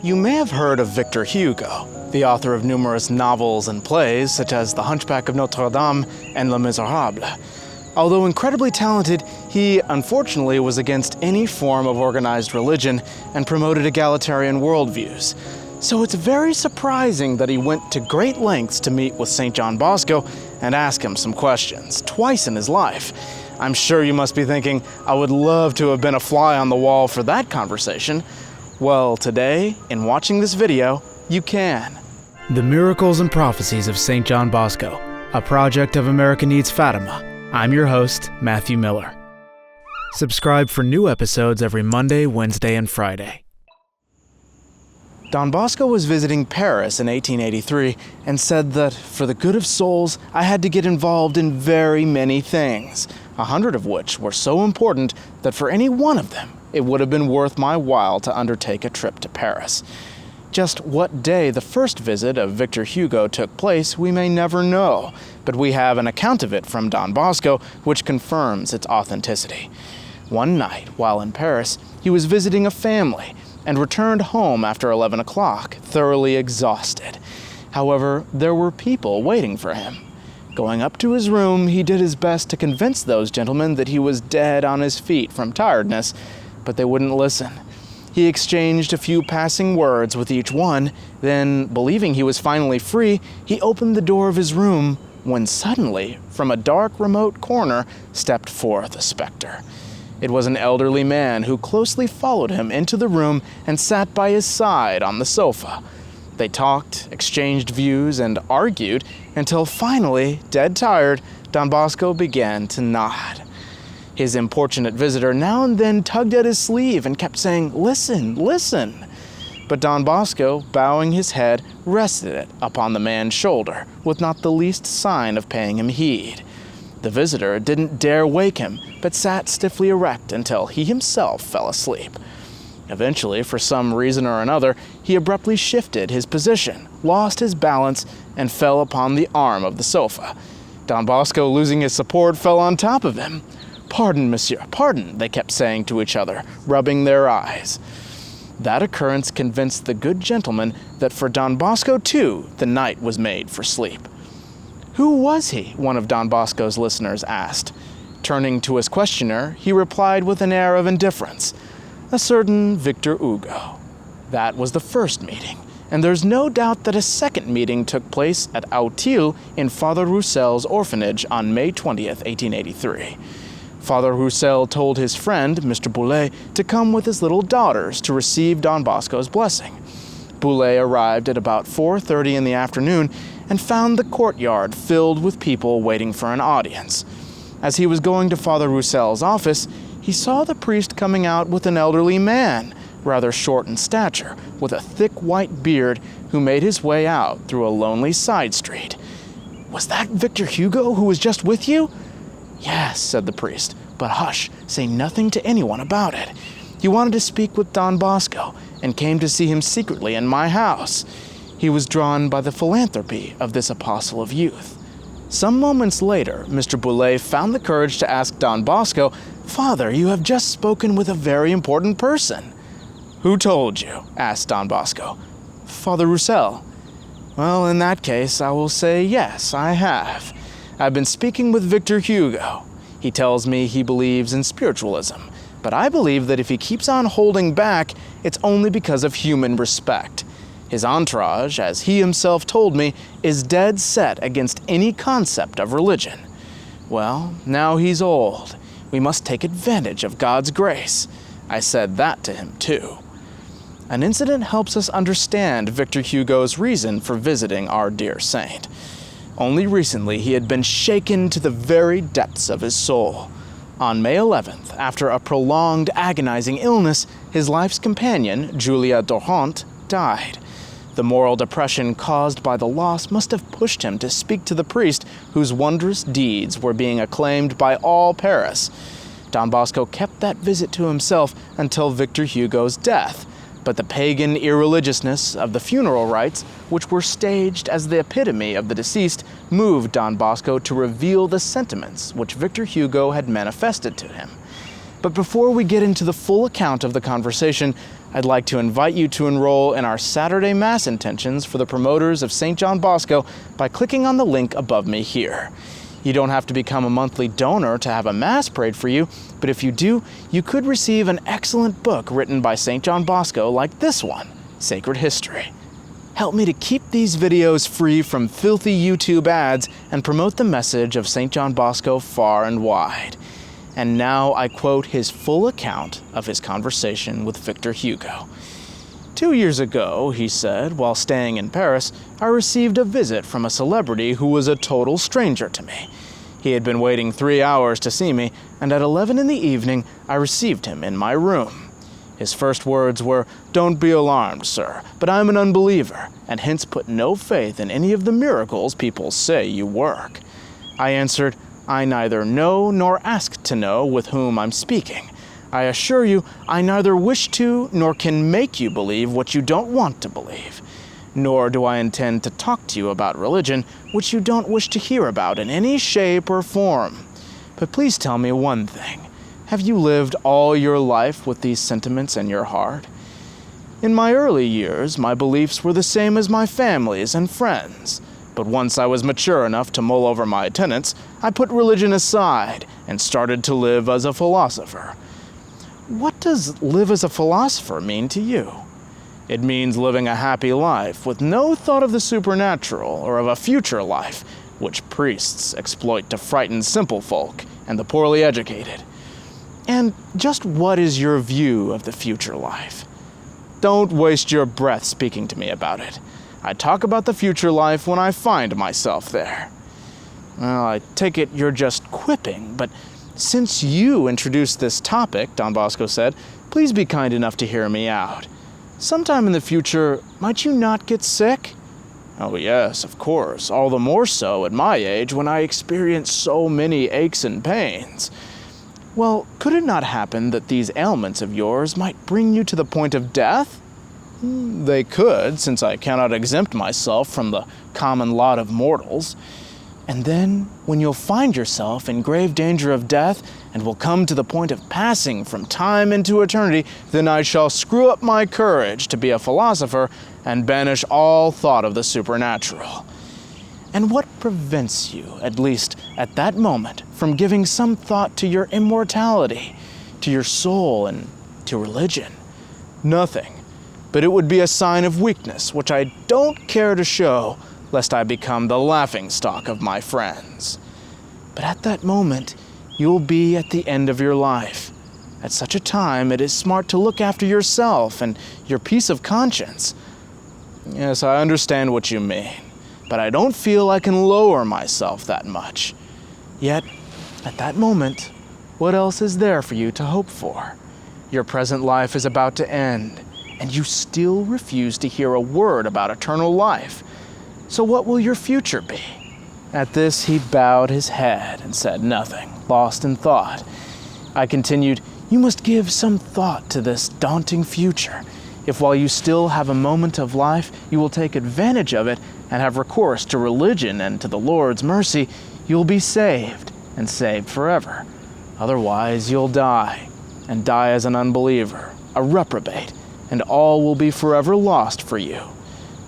You may have heard of Victor Hugo, the author of numerous novels and plays such as The Hunchback of Notre-Dame and Les Misérables. Although incredibly talented, he unfortunately was against any form of organized religion and promoted egalitarian worldviews. So it's very surprising that he went to great lengths to meet with Saint John Bosco and ask him some questions, twice in his life. I'm sure you must be thinking, I would love to have been a fly on the wall for that conversation. Well, today, in watching this video, you can. The Miracles and Prophecies of Saint John Bosco, a project of America Needs Fatima. I'm your host, Matthew Miller. Subscribe for new episodes every Monday, Wednesday, and Friday. Don Bosco was visiting Paris in 1883 and said that, for the good of souls, I had to get involved in very many things, 100 of which were so important that for any one of them, it would have been worth my while to undertake a trip to Paris. Just what day the first visit of Victor Hugo took place, we may never know, but we have an account of it from Don Bosco, which confirms its authenticity. One night, while in Paris, he was visiting a family and returned home after 11 o'clock, thoroughly exhausted. However, there were people waiting for him. Going up to his room, he did his best to convince those gentlemen that he was dead on his feet from tiredness, but they wouldn't listen. He exchanged a few passing words with each one, then, believing he was finally free, he opened the door of his room, when suddenly, from a dark, remote corner, stepped forth a specter. It was an elderly man who closely followed him into the room and sat by his side on the sofa. They talked, exchanged views, and argued until finally, dead tired, Don Bosco began to nod. His importunate visitor now and then tugged at his sleeve and kept saying, "Listen, listen." But Don Bosco, bowing his head, rested it upon the man's shoulder, with not the least sign of paying him heed. The visitor didn't dare wake him, but sat stiffly erect until he himself fell asleep. Eventually, for some reason or another, he abruptly shifted his position, lost his balance, and fell upon the arm of the sofa. Don Bosco, losing his support, fell on top of him. "Pardon, monsieur, pardon," they kept saying to each other, rubbing their eyes. That occurrence convinced the good gentleman that for Don Bosco, too, the night was made for sleep. "Who was he?" one of Don Bosco's listeners asked. Turning to his questioner, he replied with an air of indifference, "A certain Victor Hugo." That was the first meeting, and there's no doubt that a second meeting took place at Auteuil in Father Rochelle's orphanage on May 20th, 1883. Father Rochelle told his friend, Mr. Boulet, to come with his little daughters to receive Don Bosco's blessing. Boulet arrived at about 4:30 in the afternoon and found the courtyard filled with people waiting for an audience. As he was going to Father Rochelle's office, he saw the priest coming out with an elderly man, rather short in stature, with a thick white beard, who made his way out through a lonely side street. "Was that Victor Hugo who was just with you?" "Yes," said the priest, "but hush, say nothing to anyone about it. He wanted to speak with Don Bosco and came to see him secretly in my house. He was drawn by the philanthropy of this apostle of youth." Some moments later, Mr. Boulet found the courage to ask Don Bosco, "Father, you have just spoken with a very important person." "Who told you?" asked Don Bosco. "Father Rochelle." "Well, in that case, I will say yes, I have. I've been speaking with Victor Hugo. He tells me he believes in spiritualism, but I believe that if he keeps on holding back, it's only because of human respect. His entourage, as he himself told me, is dead set against any concept of religion. Well, now he's old. We must take advantage of God's grace." I said that to him too. An incident helps us understand Victor Hugo's reason for visiting our dear saint. Only recently he had been shaken to the very depths of his soul. On May 11th, after a prolonged, agonizing illness, his life's companion, Julia Dorhant, died. The moral depression caused by the loss must have pushed him to speak to the priest whose wondrous deeds were being acclaimed by all Paris. Don Bosco kept that visit to himself until Victor Hugo's death, but the pagan irreligiousness of the funeral rites, which were staged as the epitome of the deceased, moved Don Bosco to reveal the sentiments which Victor Hugo had manifested to him. But before we get into the full account of the conversation, I'd like to invite you to enroll in our Saturday Mass intentions for the promoters of Saint John Bosco by clicking on the link above me here. You don't have to become a monthly donor to have a Mass prayed for you, but if you do, you could receive an excellent book written by Saint John Bosco like this one, Sacred History. Help me to keep these videos free from filthy YouTube ads and promote the message of Saint John Bosco far and wide. And now I quote his full account of his conversation with Victor Hugo. 2 years ago, he said, while staying in Paris, I received a visit from a celebrity who was a total stranger to me. He had been waiting 3 hours to see me, and at 11 in the evening, I received him in my room. His first words were, "Don't be alarmed, sir, but I'm an unbeliever, and hence put no faith in any of the miracles people say you work." I answered, "I neither know nor ask to know with whom I'm speaking. I assure you, I neither wish to nor can make you believe what you don't want to believe. Nor do I intend to talk to you about religion, which you don't wish to hear about in any shape or form. But please tell me one thing. Have you lived all your life with these sentiments in your heart? In my early years, my beliefs were the same as my family's and friends. But once I was mature enough to mull over my tenets, I put religion aside and started to live as a philosopher." What does live as a philosopher mean to you? It means living a happy life with no thought of the supernatural or of a future life, which priests exploit to frighten simple folk and the poorly educated. And just what is your view of the future life? Don't waste your breath speaking to me about it. I talk about the future life when I find myself there. Well, I take it you're just quipping, but since you introduced this topic, Don Bosco said, please be kind enough to hear me out. Sometime in the future, might you not get sick? Oh yes, of course, all the more so at my age when I experience so many aches and pains. Well, could it not happen that these ailments of yours might bring you to the point of death? They could, since I cannot exempt myself from the common lot of mortals. And then, when you'll find yourself in grave danger of death and will come to the point of passing from time into eternity, then I shall screw up my courage to be a philosopher and banish all thought of the supernatural. And what prevents you, at least at that moment, from giving some thought to your immortality, to your soul, and to religion? Nothing. But it would be a sign of weakness, which I don't care to show, lest I become the laughingstock of my friends. But at that moment, you'll be at the end of your life. At such a time, it is smart to look after yourself and your peace of conscience. Yes, I understand what you mean, but I don't feel I can lower myself that much. Yet, at that moment, what else is there for you to hope for? Your present life is about to end, and you still refuse to hear a word about eternal life. So what will your future be? At this, he bowed his head and said nothing, lost in thought. I continued, you must give some thought to this daunting future. If while you still have a moment of life, you will take advantage of it and have recourse to religion and to the Lord's mercy, you'll be saved, and saved forever. Otherwise, you'll die, and die as an unbeliever, a reprobate, and all will be forever lost for you.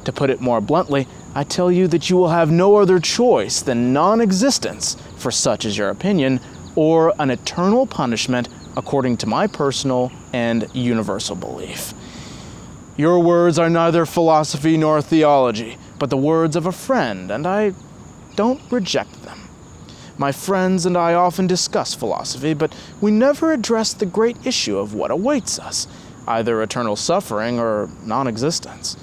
To put it more bluntly, I tell you that you will have no other choice than non-existence, for such is your opinion, or an eternal punishment according to my personal and universal belief. Your words are neither philosophy nor theology, but the words of a friend, and I don't reject them. My friends and I often discuss philosophy, but we never address the great issue of what awaits us, either eternal suffering or non-existence.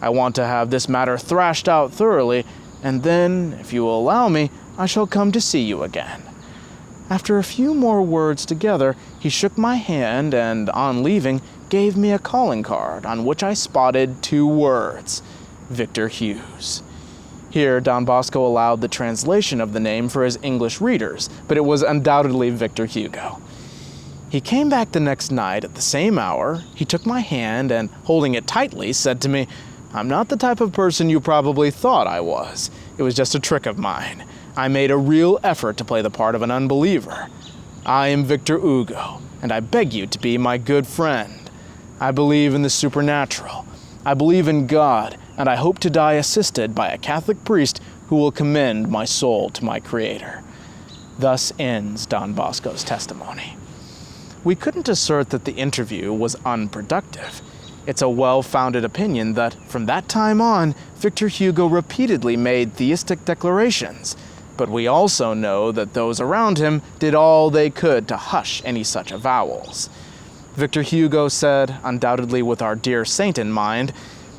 I want to have this matter thrashed out thoroughly, and then, if you will allow me, I shall come to see you again. After a few more words together, he shook my hand and, on leaving, gave me a calling card on which I spotted 2 words, Victor Hughes. Here, Don Bosco allowed the translation of the name for his English readers, but it was undoubtedly Victor Hugo. He came back the next night at the same hour. He took my hand and, holding it tightly, said to me, I'm not the type of person you probably thought I was. It was just a trick of mine. I made a real effort to play the part of an unbeliever. I am Victor Hugo, and I beg you to be my good friend. I believe in the supernatural. I believe in God, and I hope to die assisted by a Catholic priest who will commend my soul to my Creator." Thus ends Don Bosco's testimony. We couldn't assert that the interview was unproductive. It's a well-founded opinion that, from that time on, Victor Hugo repeatedly made theistic declarations, but we also know that those around him did all they could to hush any such avowals. Victor Hugo said, undoubtedly with our dear saint in mind,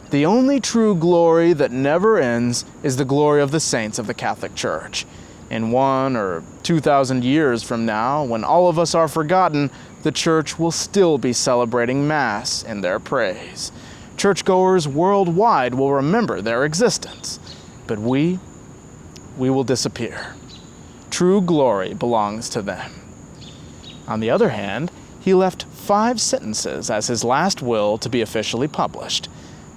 "The only true glory that never ends is the glory of the saints of the Catholic Church. In 1,000 or 2,000 years from now, when all of us are forgotten, the Church will still be celebrating Mass in their praise. Churchgoers worldwide will remember their existence, but we will disappear. True glory belongs to them." On the other hand, he left 5 sentences as his last will to be officially published.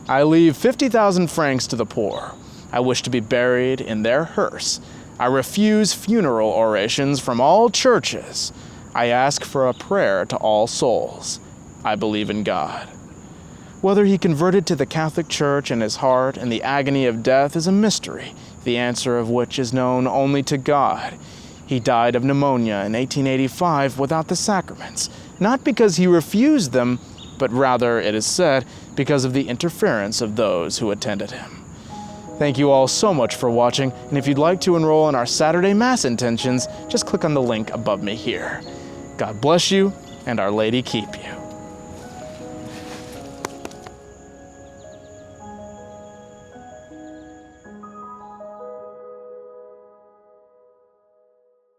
"I leave 50,000 francs to the poor. I wish to be buried in their hearse. I refuse funeral orations from all churches. I ask for a prayer to all souls. I believe in God." Whether he converted to the Catholic Church in his heart in the agony of death is a mystery, the answer of which is known only to God. He died of pneumonia in 1885 without the sacraments, not because he refused them, but rather, it is said, because of the interference of those who attended him. Thank you all so much for watching, and if you'd like to enroll in our Saturday Mass intentions, just click on the link above me here. God bless you, and Our Lady keep you.